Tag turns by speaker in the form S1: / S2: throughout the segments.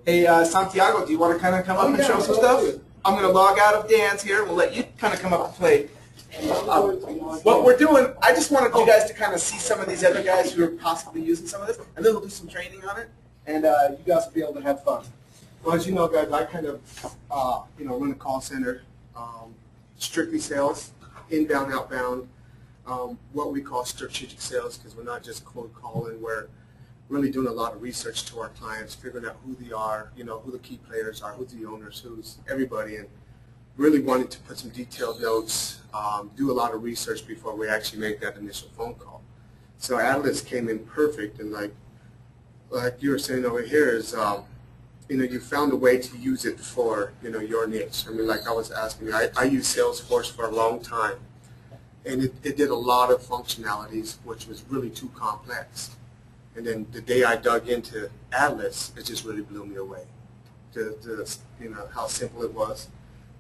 S1: Hey, Santiago, do you want to kind of come up and show some stuff? I'm going to log out of Dan's here. We'll let you kind of come up and play. What we're doing, I just wanted you guys to kind of see some of these other guys who are possibly using some of this, and then we'll do some training on it, and you guys will be able to have fun. Well, as you know, guys, I kind of, run a call center, strictly sales, inbound, outbound, what we call strategic sales, because we're not just cold calling, we're really doing a lot of research to our clients, figuring out who they are, who the key players are, who's the owners, who's everybody, and really wanting to put some detailed notes, do a lot of research before we actually make that initial phone call. So Adilas came in perfect, and like you were saying over here is, you found a way to use it for, your niche. I mean, like I was asking, I used Salesforce for a long time, and it did a lot of functionalities, which was really too complex. And then the day I dug into Adilas, it just really blew me away. How simple it was,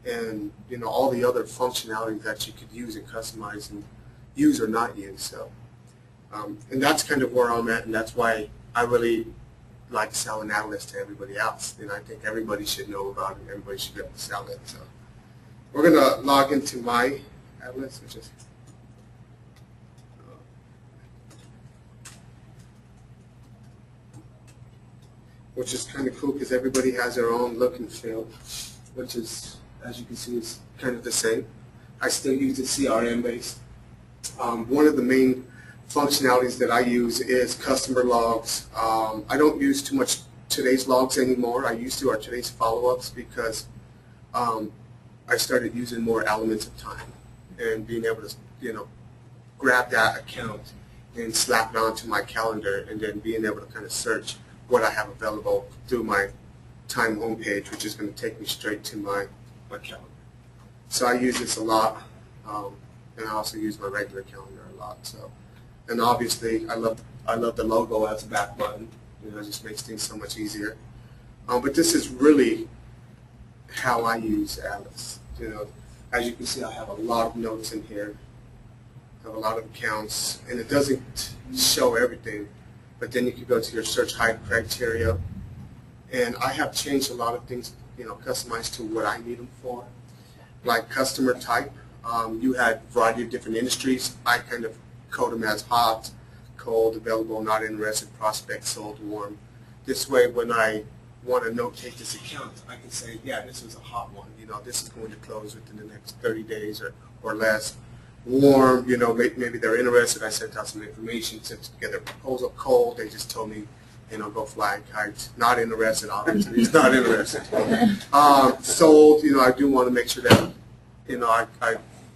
S1: and all the other functionalities that you could use and customize and use or not use. So, and that's kind of where I'm at, and that's why I really like selling Adilas to everybody else. And I think everybody should know about it. Everybody should be able to sell it. So, we're gonna log into my Adilas, which is kind of cool because everybody has their own look and feel, which is, as you can see, is kind of the same. I still use the CRM based. One of the main functionalities that I use is customer logs. I don't use too much today's logs anymore. I used to, or today's follow-ups, because I started using more elements of time and being able to, grab that account and slap it onto my calendar, and then being able to kind of search what I have available through my time homepage, which is going to take me straight to my calendar. So I use this a lot, and I also use my regular calendar a lot. So, and obviously I love the logo as a back button. It just makes things so much easier. But this is really how I use Adilas. As you can see, I have a lot of notes in here. I have a lot of accounts, and it doesn't show everything. But then you can go to your search hide criteria, and I have changed a lot of things, customized to what I need them for. Like customer type, you had a variety of different industries. I kind of code them as hot, cold, available, not interested, prospect, sold, warm. This way, when I want to notate this account, I can say, yeah, this was a hot one. This is going to close within the next 30 days or less. Warm, maybe they're interested. I sent out some information, sent together a proposal. Cold, they just told me, go fly kites. Not interested, obviously. He's not interested. Sold, I do want to make sure that, I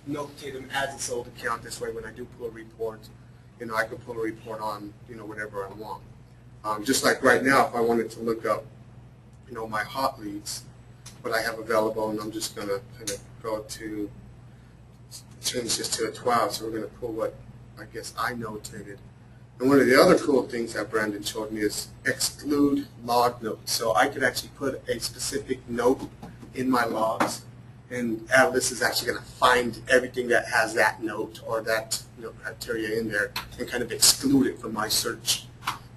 S1: notate them as a sold account. This way, when I do pull a report, I can pull a report on, whatever I want. Just like right now, if I wanted to look up, my hot leads, what I have available, and I'm just going to kind of go to change this to a 12, so we're going to pull what I guess I notated. And one of the other cool things that Brandon showed me is exclude log notes. So I could actually put a specific note in my logs, and Adilas is actually going to find everything that has that note or that criteria in there and kind of exclude it from my search.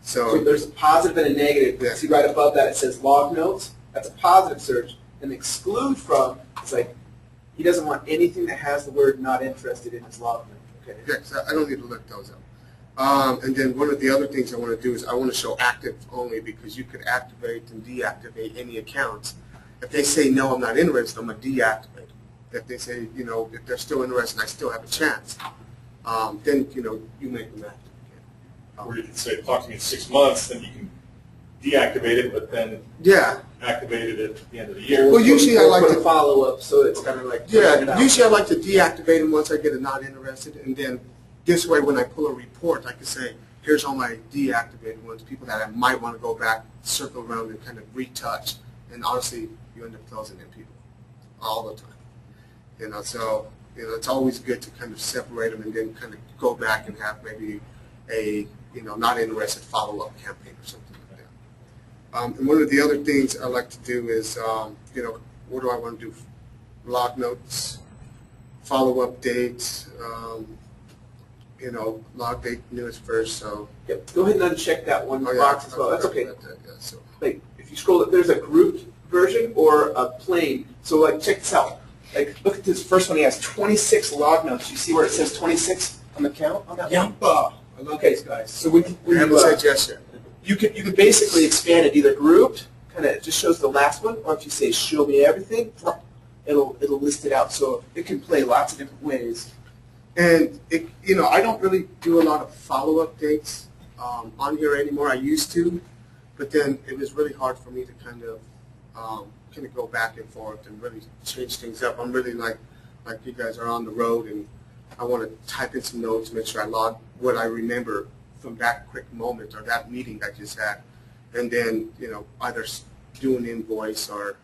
S1: So there's a positive and a negative. Yeah. See right above that it says log notes. That's a positive search. And exclude from, it's like, he doesn't want anything that has the word not interested in his log note. Okay.
S2: Yeah, so I don't need to look those up. And then one of the other things I want to do is I want to show active only, because you could activate and deactivate any accounts. If they say, no, I'm not interested, I'm going to deactivate. If they say, if they're still interested, I still have a chance, then, you make them active again.
S3: Or you can say, talk to me in 6 months, then you can deactivate it, but then activate it at the end of the year.
S2: Well, usually I like to
S1: follow up, so it's kind of like
S2: usually I like to deactivate them once I get a not interested, and then this way when I pull a report, I can say, here's all my deactivated ones, people that I might want to go back, circle around, and kind of retouch. And honestly, you end up closing in people all the time. So it's always good to kind of separate them and then kind of go back and have maybe a not interested follow-up campaign or something. And one of the other things I like to do is, what do I want to do? Log notes, follow-up dates, log date newest first. So
S1: yep. Go ahead and uncheck that one box as well. That's okay.
S2: So
S1: Like, if
S4: you scroll it, there's a grouped version or a plain. So like check this out. Like look at this first one. He has 26 log notes. You see where it says 26 on the count on that one?
S2: I love these guys.
S4: So when
S2: I haven't said yes yet.
S4: you can basically expand it either grouped, kind of just shows the last one, or if you say show me everything, it'll list it out. So it can play lots of different ways.
S2: And it, I don't really do a lot of follow-up dates on here anymore. I used to, but then it was really hard for me to kind of go back and forth and really change things up. I'm really like you guys are on the road, and I want to type in some notes, make sure I log what I remember from that quick moment or that meeting I just had, and then either do an invoice or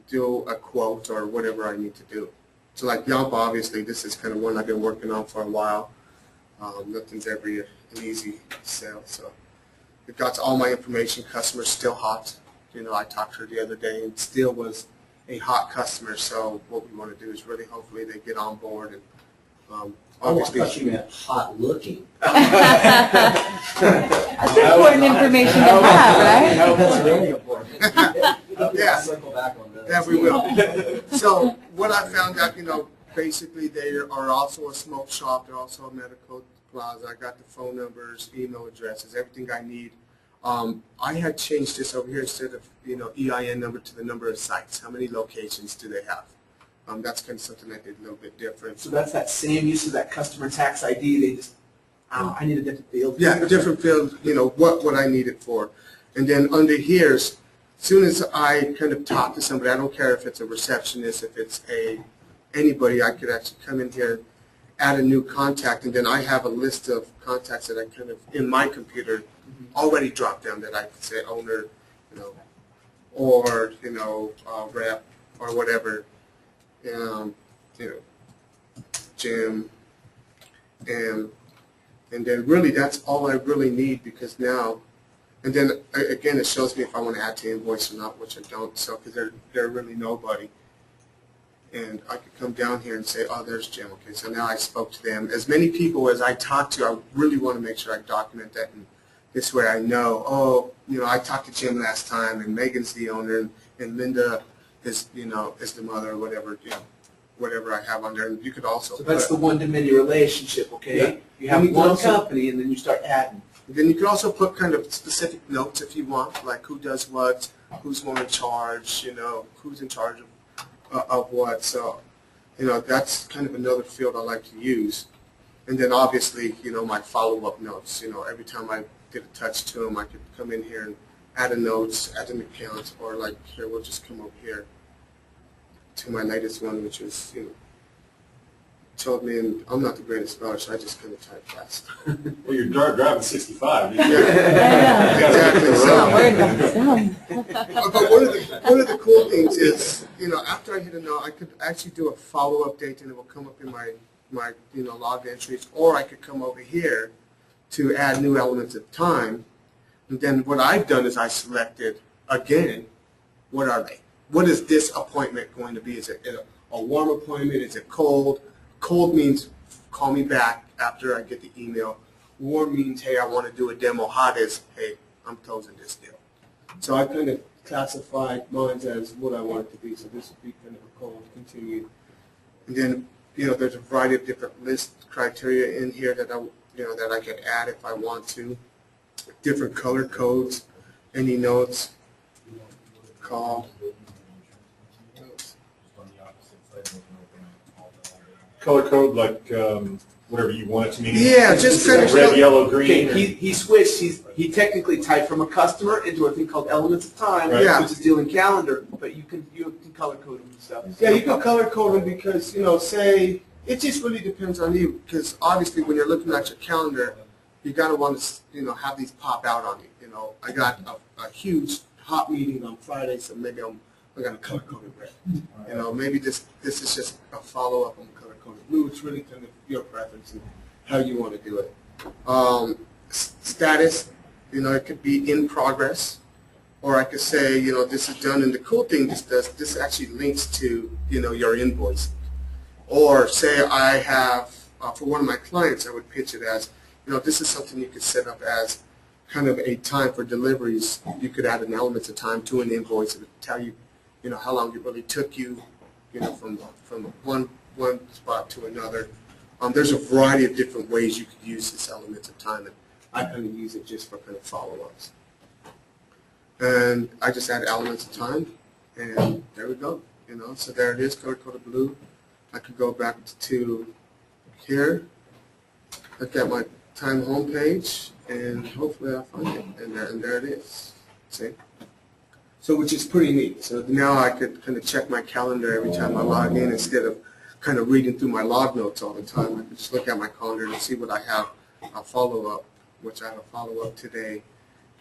S2: do a quote or whatever I need to do. So like Yelp, obviously, this is kind of one I've been working on for a while. Nothing's ever an easy sale, so it got all my information. Customer's still hot. I talked to her the other day and still was a hot customer. So what we want to do is really hopefully they get on board and obviously.
S5: I thought you meant hot looking.
S6: That's important information to have, right?
S5: That's really important.
S2: Yeah.
S5: Circle back on that.
S2: Yeah, we will. So what I found out, basically they are also a smoke shop. They're also a medical plaza. I got the phone numbers, email addresses, everything I need. I had changed this over here instead of EIN number to the number of sites. How many locations do they have? That's kind of something I did a little bit different.
S4: So that's that same use of that customer tax ID. They just, I need a different field.
S2: Yeah, different field, what I need it for. And then under here, as soon as I kind of talk to somebody, I don't care if it's a receptionist, if it's anybody, I could actually come in here, add a new contact, and then I have a list of contacts that I kind of, in my computer, already dropped down that I could say owner, or, rep, or whatever. Jim, and then really that's all I really need, because now, and then again it shows me if I want to add to invoice or not, which I don't, so because they're really nobody, and I could come down here and say, oh, there's Jim. Okay, so now I spoke to them. As many people as I talk to, I really want to make sure I document that, and this way I know, oh, I talked to Jim last time, and Megan's the owner, and Linda is, is the mother, or whatever, whatever I have on there. And you could also
S4: So that's the one-to-many relationship, okay?
S2: Yeah.
S4: You have
S2: And you can
S4: one
S2: also-
S4: company, and then you start adding.
S2: Then you can also put kind of specific notes if you want, like who does what, who's more in charge, who's in charge of what. So, that's kind of another field I like to use. And then obviously, my follow-up notes. Every time I did a touch to them, I could come in here and add a notes, add an account, or like here, we'll just come over here to my latest one, which was, told me, and I'm not the greatest speller, so I just kind of type fast.
S3: Well, you're driving 65.
S2: Yeah,
S6: I
S2: exactly.
S6: I'm
S2: So,
S6: not worried about the sound.
S2: but one of the cool things is, after I hit a note, I could actually do a follow-up date, and it will come up in my log entries, or I could come over here to add new elements of time. And then what I've done is I selected, again, what are they? What is this appointment going to be? Is it a warm appointment? Is it cold? Cold means call me back after I get the email. Warm means, hey, I want to do a demo. Hot is, hey, I'm closing this deal. So I kind of classified mine as what I want it to be. So this would be kind of a cold, continued. And then, there's a variety of different list criteria in here that that I could add if I want to. Different color codes, any notes, call.
S3: Color code, like whatever you want it to mean.
S2: Yeah, just kind of
S3: red, yellow, green.
S4: Okay, he switched. He technically typed from a customer into a thing called elements of time,
S3: Right.
S2: Yeah.
S4: which is dealing calendar. But you can color code them and stuff.
S2: Yeah, you can color code them because, say, it just really depends on you, because obviously when you're looking at your calendar, you got to want to, have these pop out on you. I got a huge hot meeting on Friday, so maybe I'm going to color code it red. Maybe this is just a follow-up on color coded blue. It's really kind of your preference and how you want to do it. Status, it could be in progress. Or I could say, this is done, and the cool thing this actually links to, your invoice. Or say I have, for one of my clients, I would pitch it as, this is something you could set up as kind of a time for deliveries, you could add an elements of time to an invoice. It would tell you, how long it really took you, from one spot to another. There's a variety of different ways you could use this elements of time, and I kind of use it just for kind of follow-ups. And I just add elements of time, and there we go. So there it is, color-coded blue. I could go back to here, look at my time homepage, and hopefully I'll find it. And there it is. See? So which is pretty neat. So now I could kind of check my calendar every time I log in instead of kind of reading through my log notes all the time. I can just look at my calendar and see what I have a follow-up, which I have a follow-up today.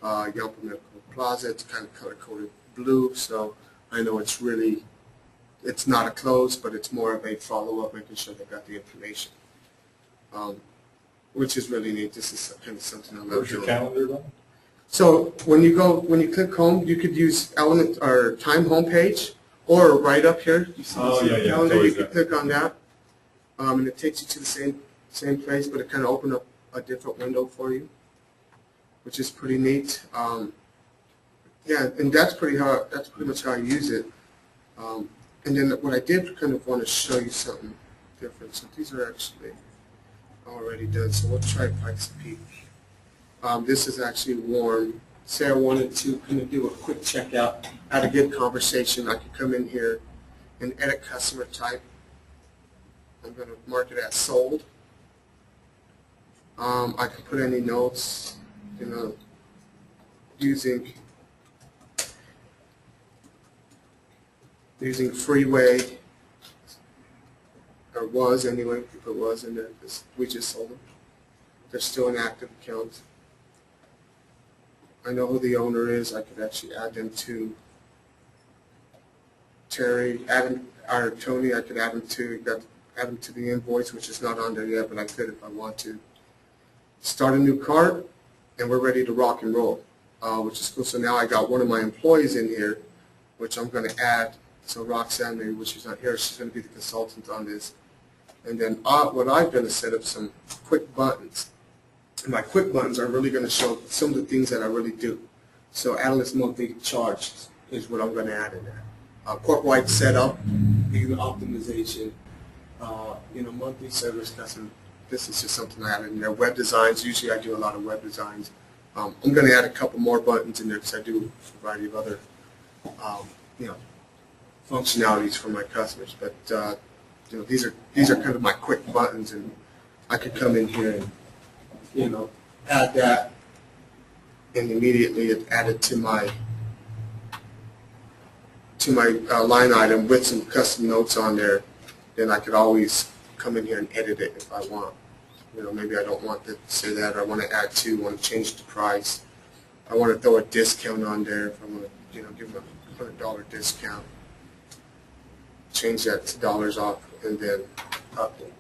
S2: Yelp Medical Plaza, it's kind of color-coded blue, so I know it's not a close, but it's more of a follow-up, making sure they got the information, which is really neat. This is kind of something I love doing.
S3: Where's your calendar then?
S2: So when you click home, you could use element or time homepage, or right up here. You see the calendar. You can click on that, and it takes you to the same place, but it kind of opens up a different window for you, which is pretty neat. Yeah, and that's pretty much how I use it. And then what I did kind of want to show you something different. So these are actually already done. So we'll try Pikes Peak. This is actually warm. Say I wanted to kind of do a quick checkout, had a good conversation. I could come in here and edit customer type. I'm going to mark it as sold. I can put any notes, using Freeway, or was anyway, if it was in there, because we just sold them. They're still an active account. I know who the owner is. I could actually add them to Tony. I could add them to the invoice, which is not on there yet, but I could if I want to. Start a new cart, and we're ready to rock and roll, which is cool. So now I got one of my employees in here, which I'm going to add. So Roxanne, maybe when she's not here, she's going to be the consultant on this. And then what I've done is set up some quick buttons. And my quick buttons are really going to show some of the things that I really do. So Adilas monthly charge is what I'm going to add in there. Corp-wide setup, even optimization, monthly service custom. This is just something I added in there. Web designs, usually I do a lot of web designs. I'm going to add a couple more buttons in there because I do a variety of other, functionalities for my customers. But these are kind of my quick buttons, and I could come in here and add that, and immediately it added to my line item with some custom notes on there. Then I could always come in here and edit it if I want. Maybe I don't want to say that, or I want to add to, want to change the price. I want to throw a discount on there if I want to, give them a $100 discount. Change that to dollars off, and then update,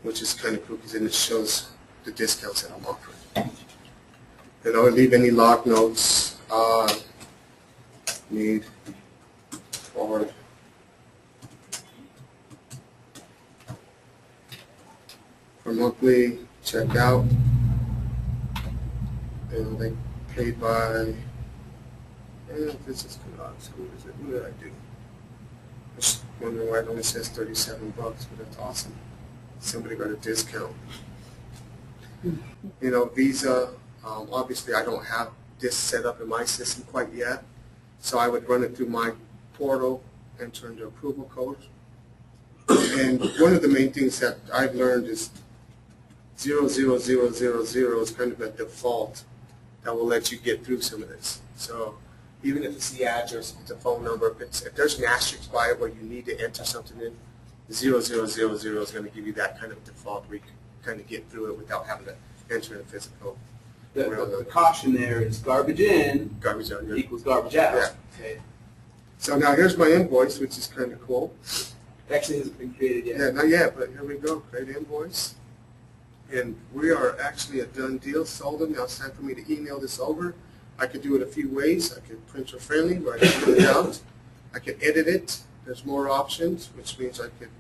S2: which is kind of cool because then it shows the discounts that I'm offering. And I'll leave any log notes, need, forward. For monthly checkout, and they paid by, this is good odds. Who is it? What did I do? I was wondering why it only says $37, but that's awesome. Somebody got a discount. Visa, obviously I don't have this set up in my system quite yet, so I would run it through my portal, enter in the approval code. And one of the main things that I've learned is 00000 is kind of a default that will let you get through some of this. So even if it's the address, if it's a phone number, if there's an asterisk by it where you need to enter something in, 0000 is going to give you that kind of default where you can kind of get through it without having to enter in a physical.
S4: The caution there is garbage in
S2: Garbage out, yeah.
S4: equals garbage out.
S2: Yeah.
S4: Okay.
S2: So now here's my invoice, which is kind of cool.
S4: It actually hasn't been created yet.
S2: Yeah, not yet, but here we go. Create invoice. And we are actually a done deal. Sold them. Now it's time for me to email this over. I could do it a few ways. I could printer friendly, where I can print it out. I could edit it. There's more options, which means I could,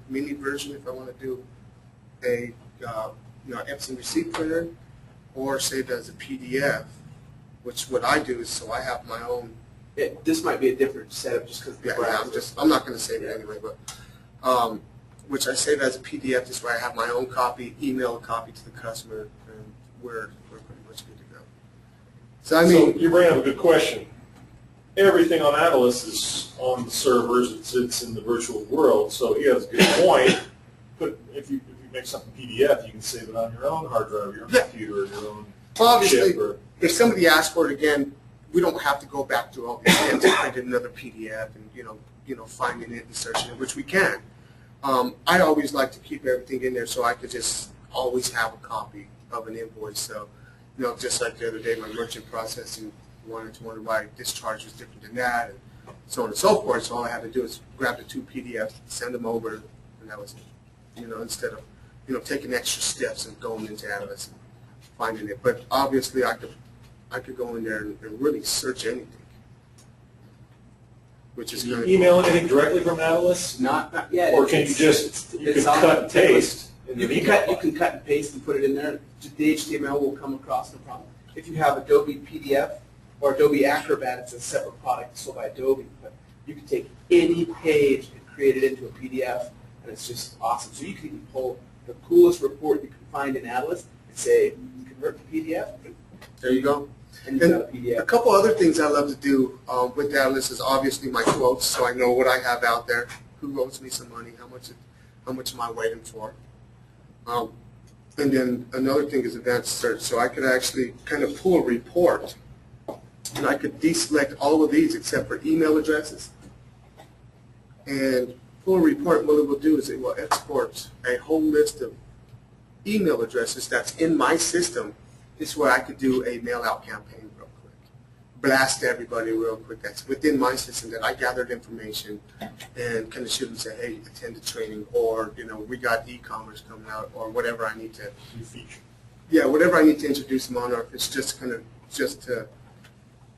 S2: mini version if I want to do a, Epson receipt printer. or saved as a PDF, which what I do is, so I have my own.
S4: This might be a different setup just because of the
S2: Yeah,
S4: browser.
S2: I'm not going to save it anyway, but which I save as a PDF. This way I have my own copy, email a copy to the customer, and we're pretty much good to go. So I mean,
S3: So you bring up a good question. Everything on Adilas is on the servers. It sits in the virtual world. So he has a good point. But if you make something PDF, you can save it on your own hard drive, your own computer, or your own
S2: obviously,
S3: chip. Or,
S2: if somebody asks for it again, we don't have to go back through all these steps and print another PDF and finding it and searching it, which we can. I always like to keep everything in there so I could just always have a copy of an invoice. So, just like the other day, my merchant processing wanted to wonder why this charge was different than that, and so on and so forth. So all I had to do is grab the 2 PDFs, send them over, and that was it. Instead of taking extra steps and going into Atlas and finding it. But obviously, I could go in there and really search anything, which is
S3: can you
S2: good.
S3: email anything directly from Atlas?
S4: Not yet.
S3: Or can you just cut and paste?
S4: You can cut and paste and put it in there. The HTML will come across, no problem. If you have Adobe PDF or Adobe Acrobat, it's a separate product sold by Adobe. But you can take any page and create it into a PDF, and it's just awesome. So you can even pull the coolest report you can find in Atlas and say, convert to PDF.
S2: There you go.
S4: And you've got a
S2: A
S4: PDF.
S2: couple other things I love to do with Atlas is obviously my quotes, so I know what I have out there, who owes me some money, how much am I waiting for. And then another thing is advanced search, so I could actually kind of pull a report, and I could deselect all of these except for email addresses, and pull a report. What it will do is it will export a whole list of email addresses that's in my system. This is where I could do a mail-out campaign real quick, blast everybody real quick. That's within my system that I gathered information and kind of shoot them and say, hey, attend the training, or we got e-commerce coming out, or whatever I need to.
S3: New feature.
S2: Yeah, whatever I need to introduce them on, or if it's just to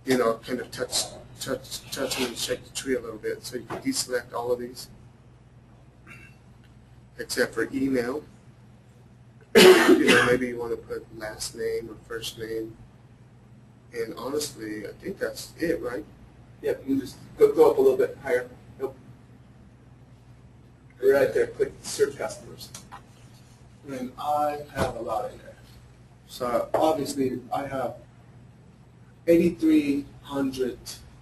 S2: kind of touch them and shake the tree a little bit. So you can deselect all of these, except for email. Maybe you want to put last name or first name. And honestly, I think that's it, right?
S4: Yep, you can just go up a little bit higher. Nope. Right there, click search customers.
S2: And I have a lot in there. So obviously, I have 8,300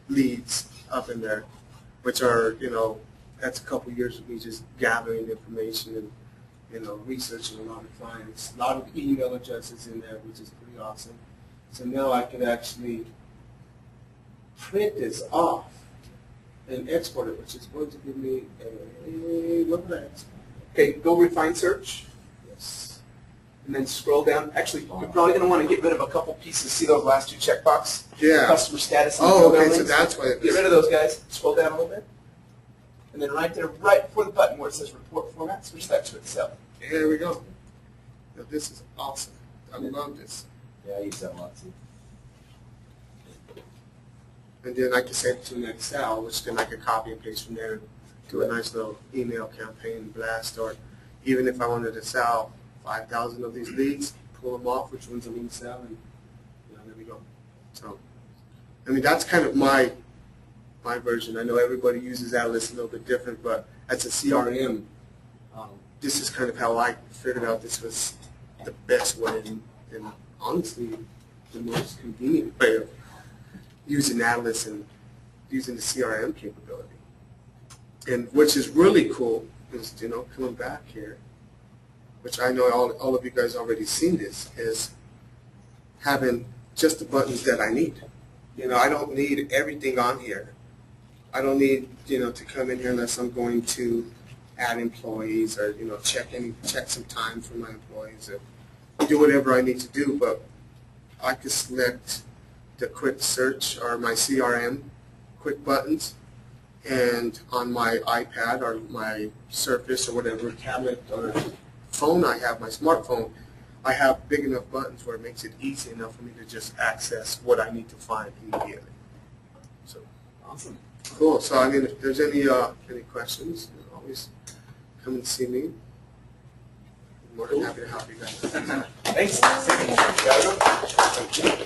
S2: leads up in there, which are, that's a couple years of me just gathering information and researching a lot of clients, a lot of email addresses in there, which is pretty awesome. So now I can actually print this off and export it, which is going to give me what did I export?
S4: Okay, go refine search,
S2: Yes.
S4: and then scroll down. Actually, you're probably going to want to get rid of a couple pieces. See those last 2 checkbox?
S2: Yeah.
S4: Customer status. And
S2: Oh, okay,
S4: links?
S2: so that's what it
S4: Get
S2: is.
S4: rid of those guys. Scroll down a little bit. And then right there, right before the button where it says report format, switch that to Excel.
S2: There we go. Now this is awesome. I love this.
S5: Yeah, I use that a lot too.
S2: And then I can save it to an Excel, which then I can copy and paste from there, do a nice little email campaign blast, or even if I wanted to sell 5,000 of these leads, pull them off, which ones I'm going to sell, and there we go. So, I mean, that's kind of my version. I know everybody uses Atlas a little bit different, but as a CRM, this is kind of how I figured out this was the best way and honestly the most convenient way of using Atlas and using the CRM capability. And which is really cool is, coming back here, which I know all of you guys already seen this, is having just the buttons that I need. I don't need everything on here. I don't need, to come in here unless I'm going to add employees or, check some time for my employees or do whatever I need to do. But I could select the quick search or my CRM quick buttons, and on my iPad or my Surface or whatever tablet or phone I have, my smartphone, I have big enough buttons where it makes it easy enough for me to just access what I need to find immediately. So
S4: Awesome.
S2: cool. So I mean, if there's any questions, always come and see me. more than happy to help you guys.
S4: Thanks.
S3: Gotta go.